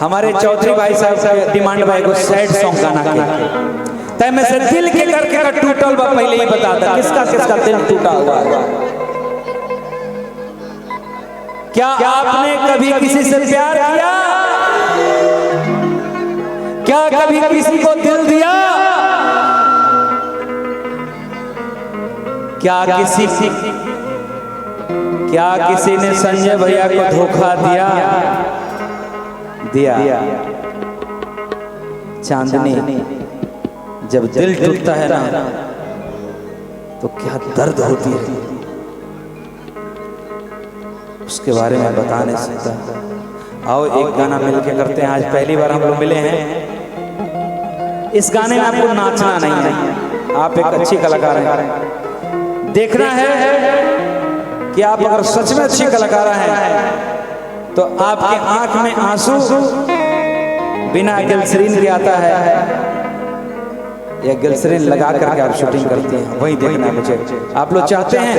हमारे चौधरी भाई साहब का डिमांड भाई को सैड सॉन्ग गाना के तय में से दिल के करके का टूटल बा पहले ही बता था किसका किसका दिल टूटा हुआ है। क्या आपने कभी किसी से प्यार किया? क्या कभी किसी को दिल दिया? क्या किसी ने संजय भैया को धोखा दिया? चांदनी जब दिल टूटता है ना तो क्या दर्द होती है उसके बारे में बता नहीं सकता। आओ एक गाना मिलके करते हैं। आज पहली बार हम लोग मिले हैं। इस गाने में आपको नाचना नहीं है, आप एक अच्छी कलाकार हैं। देखना है कि आप अगर सच में अच्छी कलाकार हैं तो आपके आंख में आंसू बिना ग्लिसरीन के आता है या ग्लिसरीन लगा करके आप शूटिंग करते हैं, वही देखना मुझे। आप लोग चाहते हैं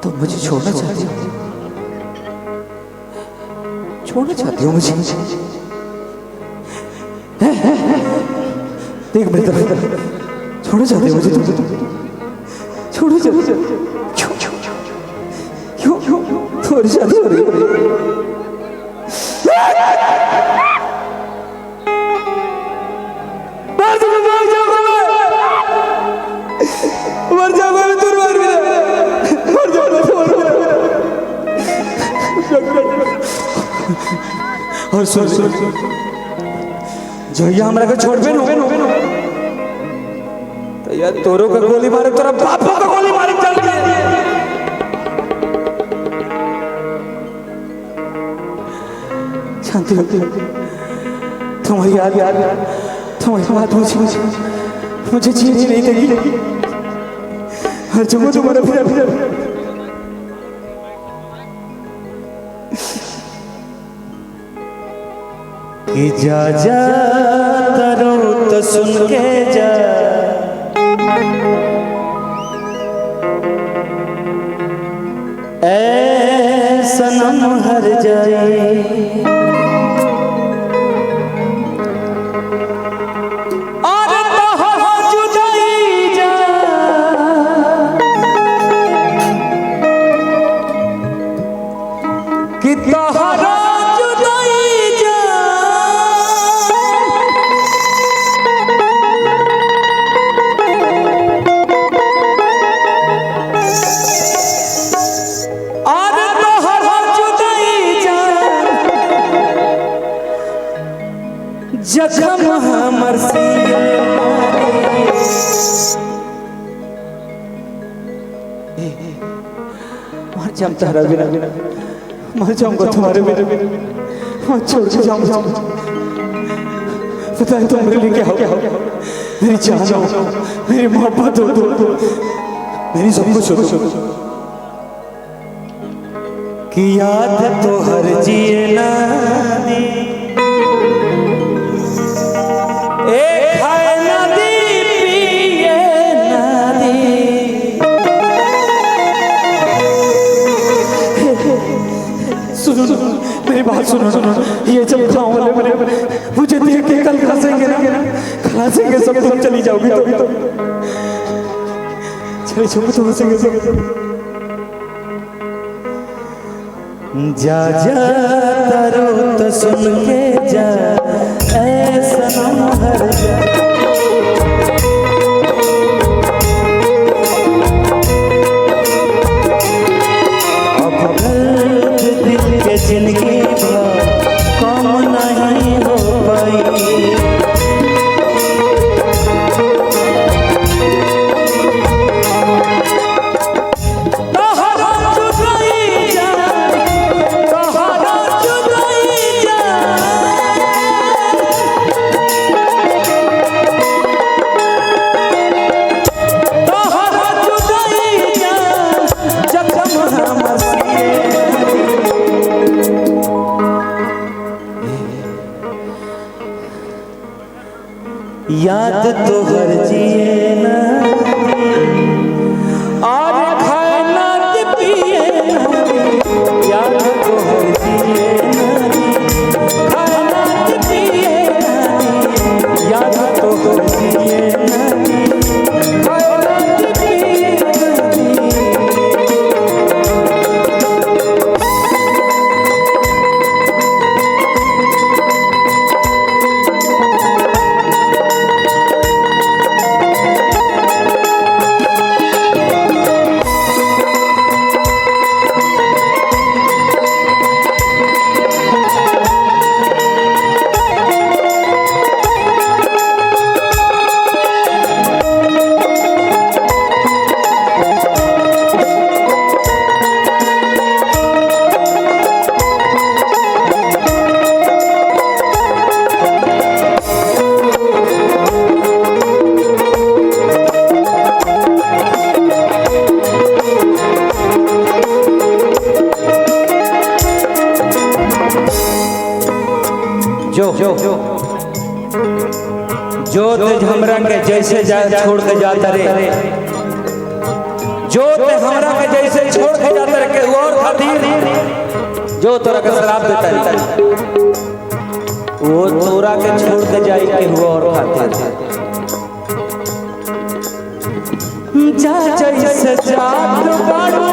तो मुझे छोड़ना चाहती हो? छोड़ना चाहती हो मुझे? देख मेरी तरफ छोड़ना चाहती हो मुझे? छोड़ना चाहती हो? क्यों थोड़ी शादी हो रही है? और सुन जहिया हमरा के छोड़बे न तो यार तोरो का गोली मारे, तोरा बापो का गोली मारे चल के। शांति तुम्हारी याद तुम्हारी बात मुझे जीने नहीं देगी। हर जगह तुम्हारा फिर कि जा तारो तो सुन के जा, ऐ सनम हर जाए। और तो जुदाई जा कि तोहरा जखम हमर मर जाऊं तारा बिना, मर जाऊंगा तुम्हारे बिना, मत छोड़ के जाऊंगा। पता है तुम मेरे लिए क्या हो? मेरी जान हो, मेरी मोहब्बत हो, मेरी सब कुछ हो। कि याद तो हर जिए ना दी, मेरी बात सुनो। ये जब गाँव वाले मुझे देख के कल खलासेंगे सब, तुम चली जाओगी तो चली जाओगी तो हंसेंगे सब। जा तारो तो सुन के जा, ऐसा हम हर जा। जिंदगी कम नहीं हो पाई, तो हर जिए ना और खाए ना पिए ना, याद तो हर जिए ना खाए ना पिए ना, याद तो हर जिए ना खाए ना पिए ना। जो ते हमरा के जैसे छोड़ के जाता रे, जो ते हमरा के जैसे छोड़ के जाता रे, केहू और खातिर जो तोरा के शराब देता रे, वो तोरा के छोड़ के जाई केहू और खातिर। जा जैसे जात बाड़ू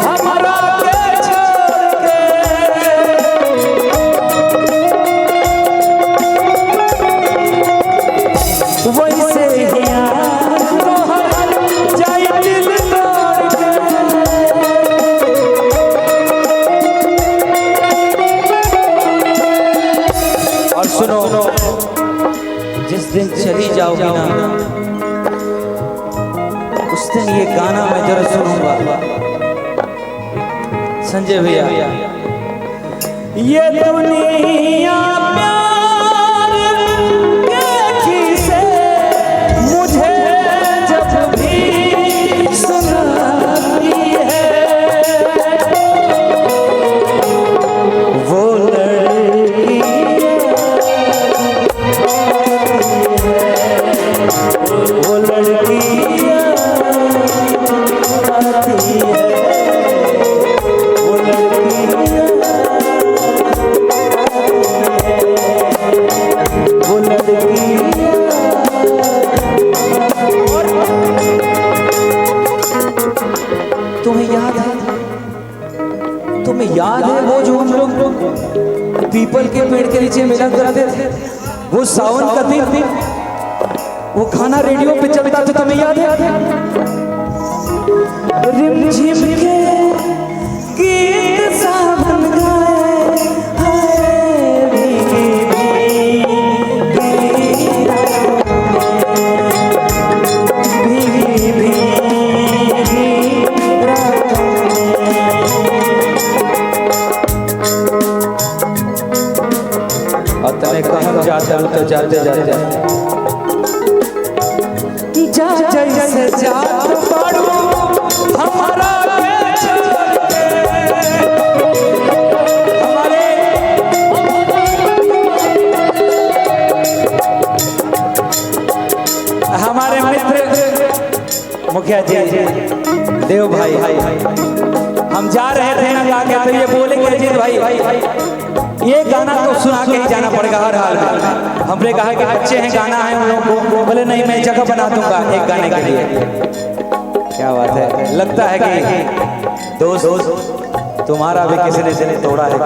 हमरा के छोड़ के, वैसे ही तोहर जाई दिल तोड़ के। और सुनो, जिस दिन चली जाओगी ना, उस दिन ये गाना मैं जरा सुनूंगा। संजय भैया, ये दुनिया प्यार के किसे मुझे जब भी सुनाती है, वो लड़की वो लड़की आती है, वो लड़की वो लड़की। तुम्हें याद है, तुम्हें याद है वो जो हम लोग पीपल के पेड़ के नीचे मिला करते थे, वो सावन का दिन, वो खाना रेडियो पे चलता था, तुम्हें याद है? रिमझिम के गीत सावन गाए, हाय भीगी रातों में। और तने कहूँ जाता तो जाते जाते जा जैसे जात बाड़ू हमारा के छोड़ के, हमारे मित्र मुखिया जी देव भाई, हम जा रहे थे ना, जाके तो ये बोले कि अजीत भाई ये गाना तो सुना के ही जाना पड़ेगा हर हाल में। हमने कहा कि बच्चे हैं, गाना है उन लोगों को, बोले नहीं मैं जगह बना दूंगा एक गाने के लिए। क्या बात है, लगता है कि दोस्त तुम्हारा भी किसी ने दिल तोड़ा है,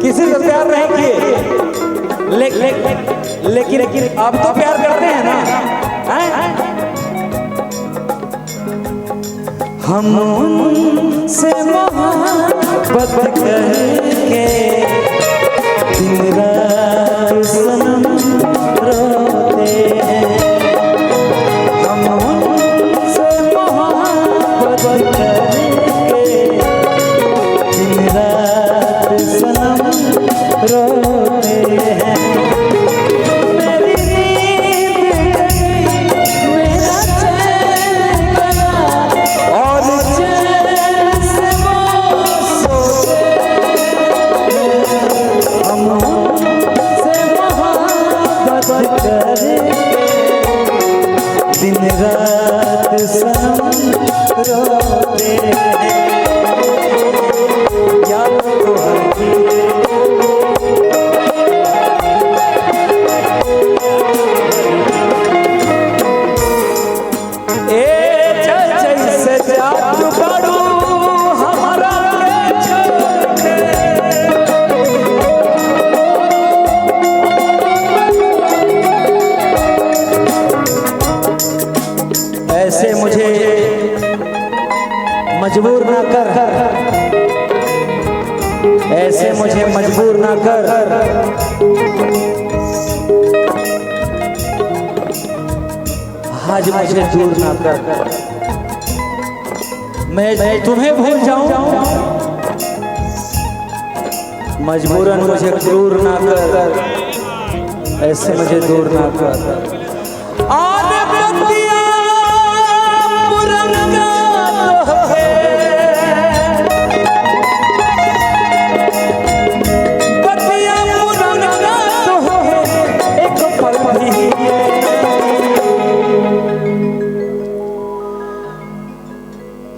किसी से प्यार नहीं किए, लेकिन आप तो प्यार करते हैं ना। हम उनसे मोहब्बत करके दिन रात सनम रोते हैं, हम उनसे मोहब्बत करके दिन रात सनम रोते हैं। मेरी नींद गई, मेरा चैन गया, और चैन से वो सोते, हम रात सनम रोते हैं, याद तो आती है। ऐसे मुझे मजबूर ना कर, ऐसे मुझे मजबूर ना कर, आज मुझे दूर ना कर, मैं तुम्हें भूल जाऊं, मजबूरन मुझे क्रूर ना कर, ऐसे मुझे दूर ना कर।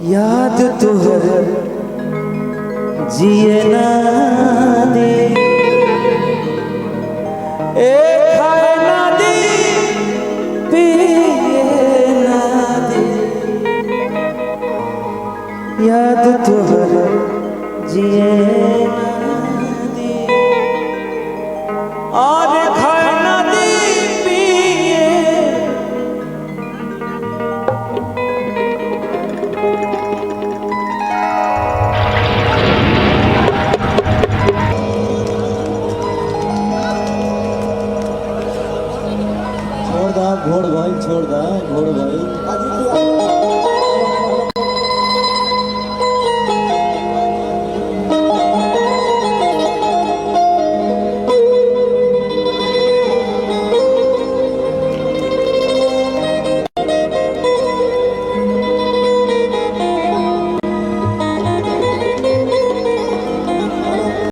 याद तुहर जिए ना दे, खाए ना दे, पिए ना दे, याद तुहर जिए ना दे, और खाए ना दे, पिए। घोड़ भाई छोड़ दा घोड़ भाई।